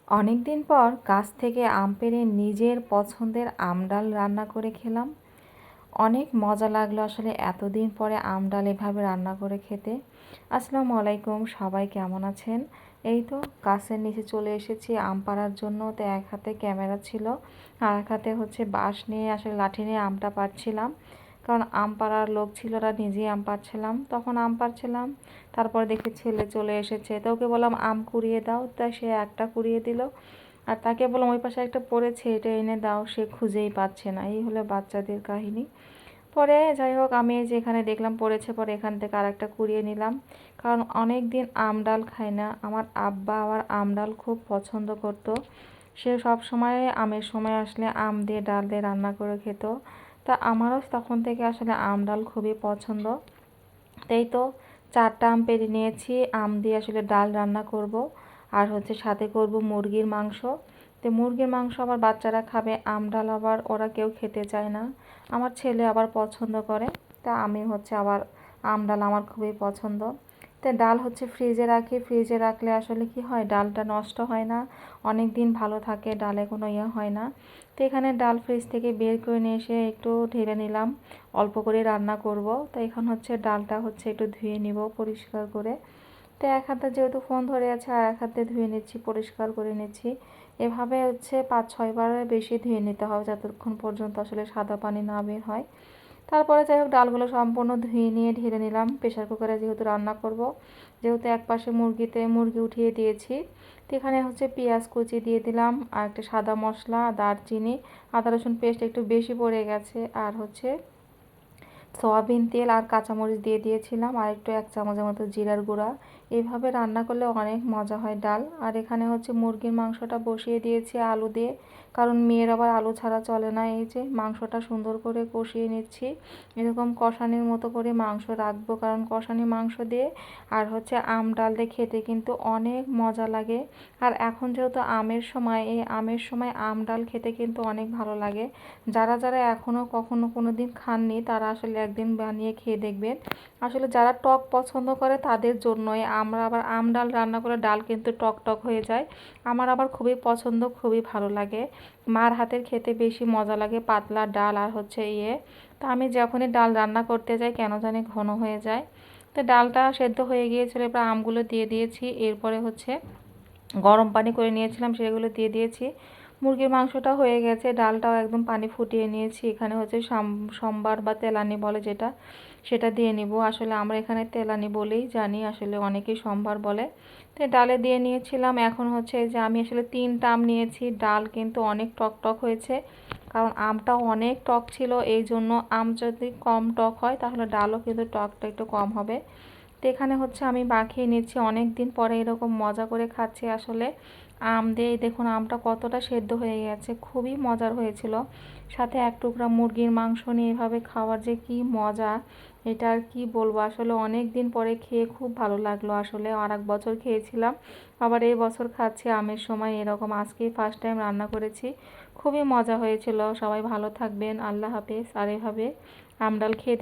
অনেক দিন পর গাছ থেকে আম পেড়ে নিজের পছন্দের আম ডাল রান্না করে খেলাম। অনেক মজা লাগলো আসলে এতদিন পরে আম ডাল এভাবে রান্না করে খেতে। আসসালামু আলাইকুম, সবাই কেমন আছেন? এই তো গাছের নিচে চলে এসেছি আম পাড়ার জন্য। তো এক হাতে ক্যামেরা ছিল, আর এক হাতে হচ্ছে বাঁশ নিয়ে আসলে লাঠি নিয়ে আমটা পাড়ছিলাম। কারণ আম পাড়ার লোক ছিল না, নিজেই আম পাড়ছিলাম। তখন আম পাড়ছিলাম, তারপর দেখি ছেলে চলে এসেছে, তো ওকে বললাম আম কুড়িয়ে দাও, তাই সে একটা কুড়িয়ে দিল। আর তাকে বললাম ওই পাশে একটা পড়েছে, এটা এনে দাও, সে খুঁজেই পাচ্ছে না। এই হলো বাচ্চাদের কাহিনী। পরে যাই হোক, আমি যেখানে দেখলাম পড়েছে, পরে এখান থেকে আরেকটা কুড়িয়ে নিলাম। কারণ অনেক দিন আম ডাল খাই না। আমার আব্বা আবার আম ডাল খুব পছন্দ করতো। সে সব সময় আমের সময় আসলে আম দিয়ে ডাল দিয়ে রান্না করে খেত। তা আমারও তখন থেকে আসলে আম ডাল খুবই পছন্দ। তাই তো 4টা আম পেড়ে নিয়েছি, আম দিয়ে আসলে ডাল রান্না করব। আর হচ্ছে সাথে করব মুরগির মাংস। তো মুরগির মাংস আবার বাচ্চারা খাবে, আম ডাল আবার ওরা কেউ খেতে চায় না। আমার ছেলে আবার পছন্দ করে। তা আমি হচ্ছে আবার আম ডাল আমার খুবই পছন্দ। তো ডাল হচ্ছে ফ্রিজে রাখি, ফ্রিজে রাখলে আসলে কি হয়, ডালটা নষ্ট হয় না, অনেক দিন ভালো থাকে, ডালে কোনো ইয়ে হয় না। তো এখানে ডাল ফ্রিজ থেকে বের করে নিয়ে এসে একটু ঢেলে নিলাম, অল্প করে রান্না করব। তো এখন হচ্ছে ডালটা হচ্ছে একটু ধুয়ে নিব পরিষ্কার করে। তো এক হাতে যেহেতু ফোন ধরে আছে, আর এক হাতে ধুয়ে নিচ্ছি, পরিষ্কার করে নিচ্ছি। এভাবে হচ্ছে 5-6 বারের বেশি ধুয়ে নিতে হবে, যতক্ষণ পর্যন্ত আসলে সাদা পানি না বের হয়। তারপরে যাই হোক, ডালগুলো সম্পূর্ণ ধুয়ে নিয়ে ঢেলে নিলাম প্রেশার কুকারে, যেহেতু রান্না করব। যেহেতু এক পাশে মুরগি উঠিয়ে দিয়েছি। তো এখানে হচ্ছে পেঁয়াজ কুচি দিয়ে দিলাম, আর একটা সাদা মশলা, দারচিনি, আদা রসুন পেস্ট একটু বেশি পড়ে গেছে, আর হচ্ছে সয়াবিন তেল আর কাঁচামরিচ দিয়ে দিয়েছিলাম, আর একটু 1 চামচের মতো জিরার গুঁড়া। এইভাবে রান্না করলে অনেক মজা হয় ডাল। আর এখানে হচ্ছে মুরগির মাংসটা বসিয়ে দিয়েছি আলু দিয়ে, কারণ মেয়ের আবার আলু ছাড়া চলে না। এই যে মাংসটা সুন্দর করে কষিয়ে নিচ্ছি, এরকম কষানির মতো করে মাংস রাখবো, কারণ কষানি মাংস দিয়ে আর হচ্ছে আম ডাল দিয়ে খেতে কিন্তু অনেক মজা লাগে। আর এখন যেহেতু আমের সময়, এই আমের সময় আম ডাল খেতে কিন্তু অনেক ভালো লাগে। যারা যারা এখনও কখনো কোনো দিন খাননি, তারা আসলে একদিন বানিয়ে খেয়ে দেখবেন। আসলে যারা টক পছন্দ করে তাদের জন্যই। আমরা আবার আম ডাল রান্না করে ডাল কিন্তু টক টক হয়ে যায়। আমার আবার খুবই পছন্দ, খুবই ভালো লাগে। মার হাতের খেতে বেশি মজা লাগে, পাতলা ডাল আর হচ্ছে তো আমি যখনই ডাল রান্না করতে যাই কেন জানি ঘন হয়ে যায়। তো ডালটা সেদ্ধ হয়ে গিয়েছিল, এবার আমগুলো দিয়ে দিয়েছি। এরপরে হচ্ছে গরম পানি করে নিয়েছিলাম, সেগুলো দিয়ে দিয়েছি। মুরগির মাংসটা হয়ে গেছে, ডালটাও একদম পানি ফুটিয়ে নিয়েছি। এখানে হচ্ছে সম্বার বা তেলানি বলে যেটা, সেটা দিয়ে নিব। আসলে আমরা এখানে তেলানি বলেই জানি, আসলে অনেকেই সম্বার বলে। তো ডালে দিয়ে নিয়েছিলাম। এখন হচ্ছে যে আমি আসলে 3টা আম নিয়েছি, ডাল কিন্তু অনেক টক টক হয়েছে, কারণ আমটাও অনেক টক ছিল। এই জন্য আম যদি কম টক হয় তাহলে ডালও কিন্তু টকটা একটু কম হবে। তো এখানে হচ্ছে আমি মাখিয়ে নিচ্ছি, অনেক দিন পরে এরকম মজা করে খাচ্ছি আসলে আম দিয়ে। দেখুন আমটা কতটা সেদ্ধ হয়ে গেছে, খুবই মজার হয়েছিল। সাথে 1 টুকরা মুরগির মাংস নিয়ে এভাবে খাওয়ার যে কি মজা, এটা আর কি বলবো। আসলে অনেক দিন পরে খেয়ে খুব ভালো লাগলো। আসলে আর এক বছর খেয়েছিলাম, আবার এই বছর খাচ্ছি আমের সময় এরকম। আজকেই ফার্স্ট টাইম রান্না করেছি, খুবই মজা হয়েছিল। সবাই ভালো থাকবেন, আল্লাহ হাফেজ। আর এভাবে আম ডাল খেয়ে